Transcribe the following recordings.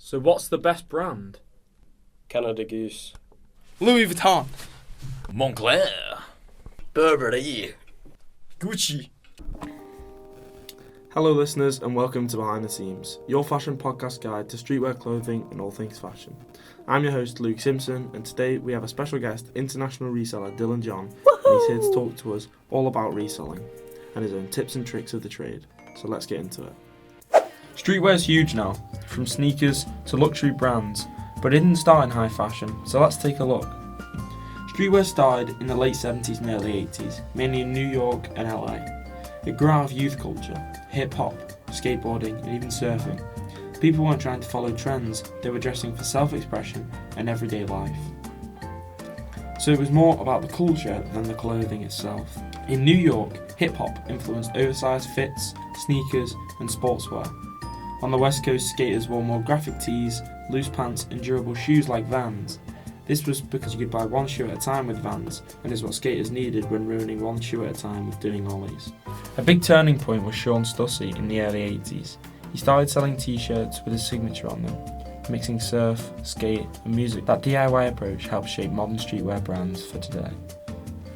So what's the best brand? Canada Goose. Louis Vuitton. Moncler. Burberry. Gucci. Hello listeners and welcome to Behind the Seams, your fashion podcast guide to streetwear clothing and all things fashion. I'm your host Luke Simpson, and today we have a special guest, international reseller Dylan John, and he's here to talk to us all about reselling and his own tips and tricks of the trade. So let's get into it. Streetwear's huge now, from sneakers to luxury brands, but it didn't start in high fashion, so let's take a look. Streetwear started in the late 70s and early 80s, mainly in New York and LA. It grew out of youth culture, hip-hop, skateboarding and even surfing. People weren't trying to follow trends, they were dressing for self-expression and everyday life. So it was more about the culture than the clothing itself. In New York, hip-hop influenced oversized fits, sneakers and sportswear. On the West Coast, skaters wore more graphic tees, loose pants and durable shoes like Vans. This was because you could buy one shoe at a time with Vans, and is what skaters needed when ruining one shoe at a time with doing ollies. A big turning point was Sean Stussy in the early 80s. He started selling t-shirts with his signature on them, mixing surf, skate and music. That DIY approach helped shape modern streetwear brands for today.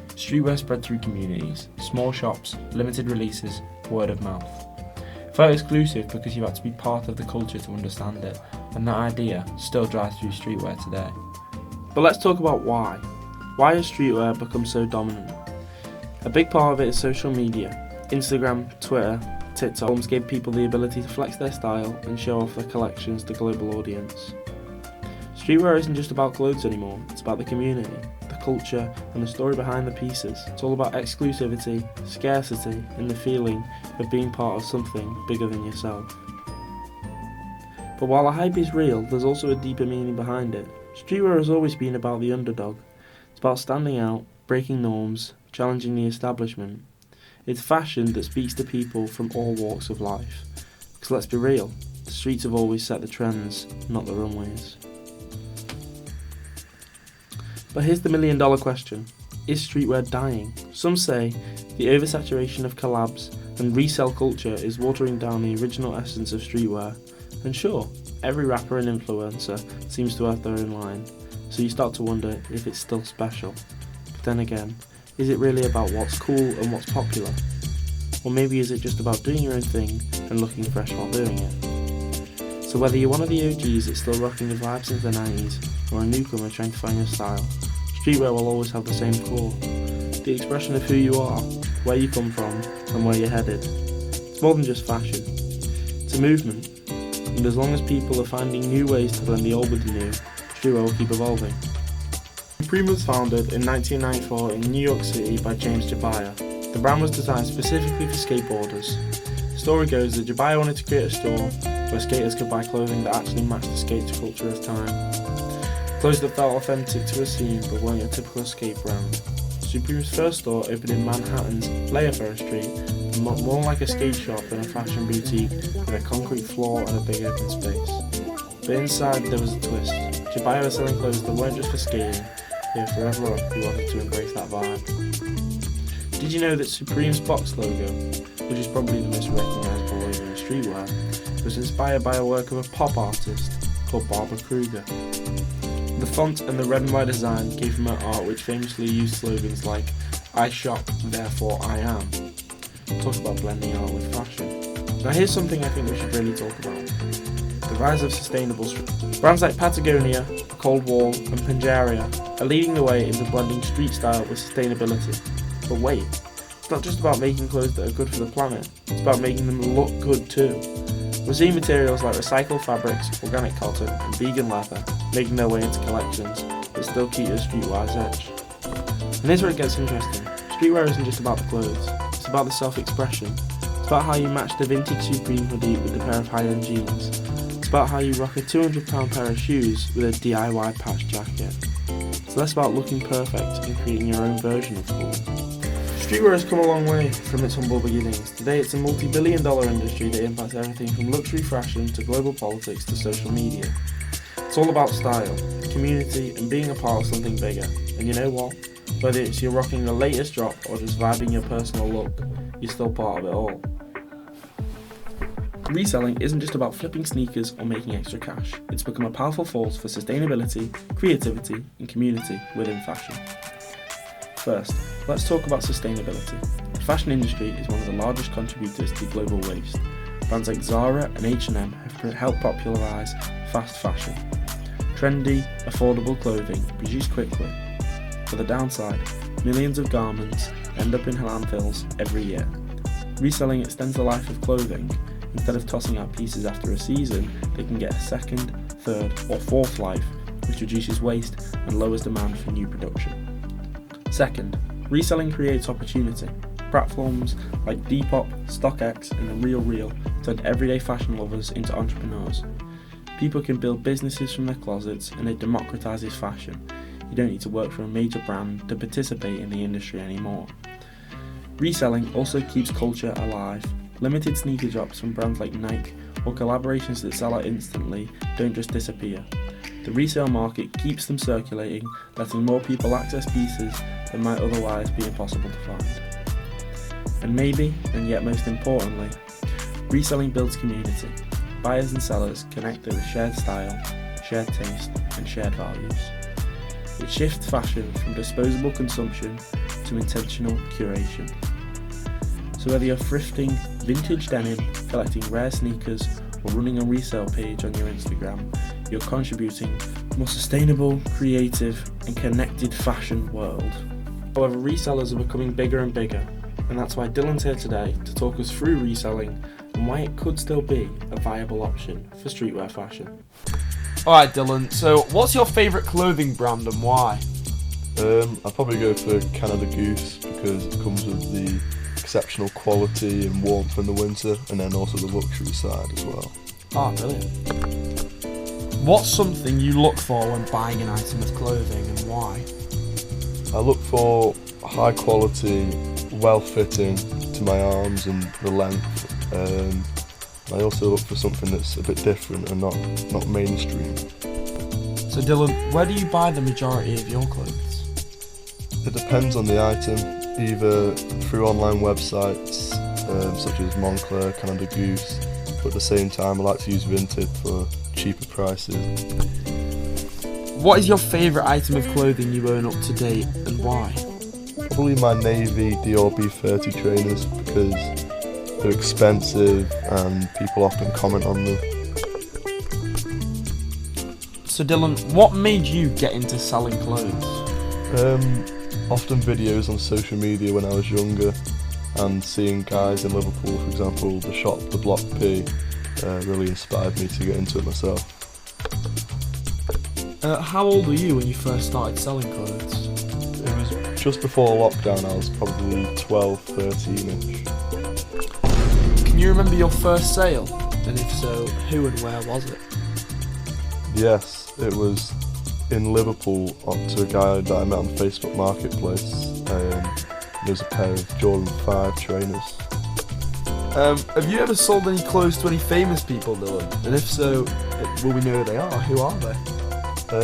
Streetwear spread through communities, small shops, limited releases, word of mouth. It felt exclusive because you had to be part of the culture to understand it, and that idea still drives through streetwear today. But let's talk about why. Why has streetwear become so dominant? A big part of it is social media. Instagram, Twitter, TikTok gave people the ability to flex their style and show off their collections to a global audience. Streetwear isn't just about clothes anymore, it's about the community, the culture and the story behind the pieces. It's all about exclusivity, scarcity and the feeling of being part of something bigger than yourself. But while the hype is real, there's also a deeper meaning behind it. Streetwear has always been about the underdog. It's about standing out, breaking norms, challenging the establishment. It's fashion that speaks to people from all walks of life. Because let's be real, the streets have always set the trends, not the runways. But here's the million-dollar question. Is streetwear dying? Some say the oversaturation of collabs and resell culture is watering down the original essence of streetwear. And sure, every rapper and influencer seems to have their own line, so you start to wonder if it's still special. But then again, is it really about what's cool and what's popular? Or maybe is it just about doing your own thing and looking fresh while doing it? So whether you're one of the OGs that's still rocking the vibe since the 90s, or a newcomer trying to find your style, streetwear will always have the same core. The expression of who you are, where you come from, and where you're headed. It's more than just fashion. It's a movement. And as long as people are finding new ways to blend the old with the new, streetwear will keep evolving. Supreme was founded in 1994 in New York City by James Jabaya. The brand was designed specifically for skateboarders. The story goes that Jabaya wanted to create a store where skaters could buy clothing that actually matched the skate culture of time. Clothes that felt authentic to a scene but weren't a typical skate brand. Supreme's first store opened in Manhattan's Playfair Street, and looked more like a skate shop than a fashion boutique with a concrete floor and a big open space. But inside there was a twist. Jabaya was selling clothes that weren't just for skating, they were for everyone who wanted to embrace that vibe. Did you know that Supreme's box logo, which is probably the most recognisable logo in streetwear, was inspired by a work of a pop artist called Barbara Kruger? The font and the red and white design came from her art, which famously used slogans like "I shop, therefore I am." Talk about blending art with fashion. Now here's something I think we should really talk about. The rise of sustainable street. Brands like Patagonia, Cold Wall and Pangaria are leading the way into blending street style with sustainability. But wait, it's not just about making clothes that are good for the planet, it's about making them look good too. We're seeing materials like recycled fabrics, organic cotton and vegan leather making their way into collections that still keep a streetwear's edge. And here's where it gets interesting. Streetwear isn't just about the clothes, it's about the self-expression. It's about how you match the vintage Supreme hoodie with a pair of high-end jeans. It's about how you rock a £200 pair of shoes with a DIY patch jacket. It's less about looking perfect and creating your own version of cool. Streetwear has come a long way from its humble beginnings. Today it's a multi-billion-dollar industry that impacts everything from luxury fashion to global politics to social media. It's all about style, community and being a part of something bigger. And you know what? Whether it's you're rocking the latest drop or just vibing your personal look, you're still part of it all. Reselling isn't just about flipping sneakers or making extra cash. It's become a powerful force for sustainability, creativity, and community within fashion. First, let's talk about sustainability. The fashion industry is one of the largest contributors to global waste. Brands like Zara and H&M have helped popularise fast fashion. Trendy, affordable clothing produced quickly. For the downside, millions of garments end up in landfills every year. Reselling extends the life of clothing. Instead of tossing out pieces after a season, they can get a second, third, or fourth life, which reduces waste and lowers demand for new production. Second, reselling creates opportunity. Platforms like Depop, StockX, and The RealReal turned everyday fashion lovers into entrepreneurs. People can build businesses from their closets, and it democratises fashion. You don't need to work for a major brand to participate in the industry anymore. Reselling also keeps culture alive. Limited sneaker drops from brands like Nike or collaborations that sell out instantly don't just disappear. The resale market keeps them circulating, letting more people access pieces that might otherwise be impossible to find. And maybe, and yet most importantly, reselling builds community. Buyers and sellers connect over shared style, shared taste, and shared values. It shifts fashion from disposable consumption to intentional curation. So whether you're thrifting vintage denim, collecting rare sneakers, or running a resale page on your Instagram, you're contributing to a more sustainable, creative, and connected fashion world. However, resellers are becoming bigger and bigger, and that's why Dylan's here today to talk us through reselling and why it could still be a viable option for streetwear fashion. Alright Dylan, so what's your favourite clothing brand and why? I'd probably go for Canada Goose because it comes with the exceptional quality and warmth in the winter, and then also the luxury side as well. Ah, brilliant. What's something you look for when buying an item of clothing and why? I look for high quality, well fitting to my arms and the length. I also look for something that's a bit different and not mainstream. So Dylan, where do you buy the majority of your clothes? It depends on the item, either through online websites such as Moncler, Canada Goose, but at the same time I like to use Vinted for cheaper prices. What is your favourite item of clothing you own up to date and why? Probably my navy Dior B30 trainers because they're expensive and people often comment on them. So Dylan, what made you get into selling clothes? Often videos on social media when I was younger, and seeing guys in Liverpool, for example, the shop The Block P, really inspired me to get into it myself. How old were you when you first started selling clothes? It was just before lockdown. I was probably 12, 13ish. Can you remember your first sale? And if so, who and where was it? Yes, it was in Liverpool to a guy that I met on Facebook Marketplace. There was a pair of Jordan 5 trainers. Have you ever sold any clothes to any famous people, Dylan? And if so, will we know who they are? Who are they?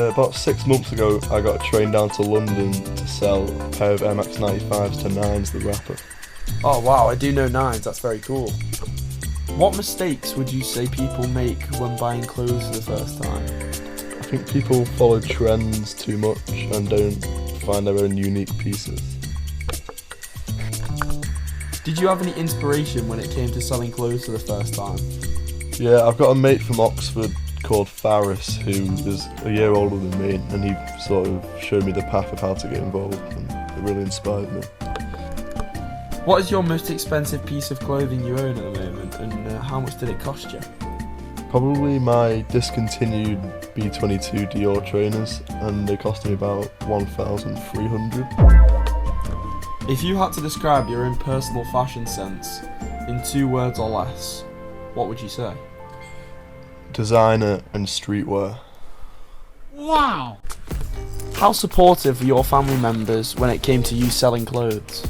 About 6 months ago, I got a train down to London to sell a pair of MX-95s to Nines, the rapper. Oh wow, I do know Nines, that's very cool. What mistakes would you say people make when buying clothes for the first time? I think people follow trends too much and don't find their own unique pieces. Did you have any inspiration when it came to selling clothes for the first time? Yeah, I've got a mate from Oxford called Faris who is a year older than me, and he sort of showed me the path of how to get involved, and it really inspired me. What is your most expensive piece of clothing you own at the moment, and how much did it cost you? Probably my discontinued B22 Dior trainers, and they cost me about 1,300. If you had to describe your own personal fashion sense in 2 words or less, what would you say? Designer and streetwear. Wow! How supportive were your family members when it came to you selling clothes?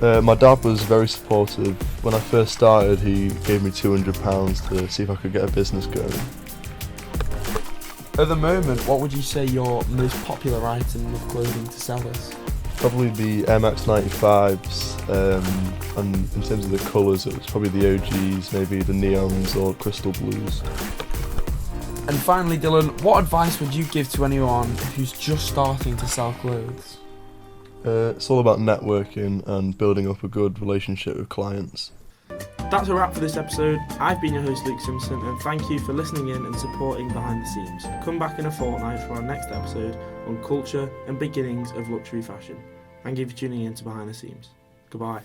My dad was very supportive. When I first started, he gave me £200 to see if I could get a business going. At the moment, what would you say your most popular item of clothing to sell is? Probably the Air Max 95s, and in terms of the colours, it was probably the OGs, maybe the neons or crystal blues. And finally, Dylan, what advice would you give to anyone who's just starting to sell clothes? It's all about networking and building up a good relationship with clients. That's a wrap for this episode. I've been your host, Luke Simpson, and thank you for listening in and supporting Behind the Seams. Come back in a fortnight for our next episode on culture and beginnings of luxury fashion. Thank you for tuning in to Behind the Seams. Goodbye.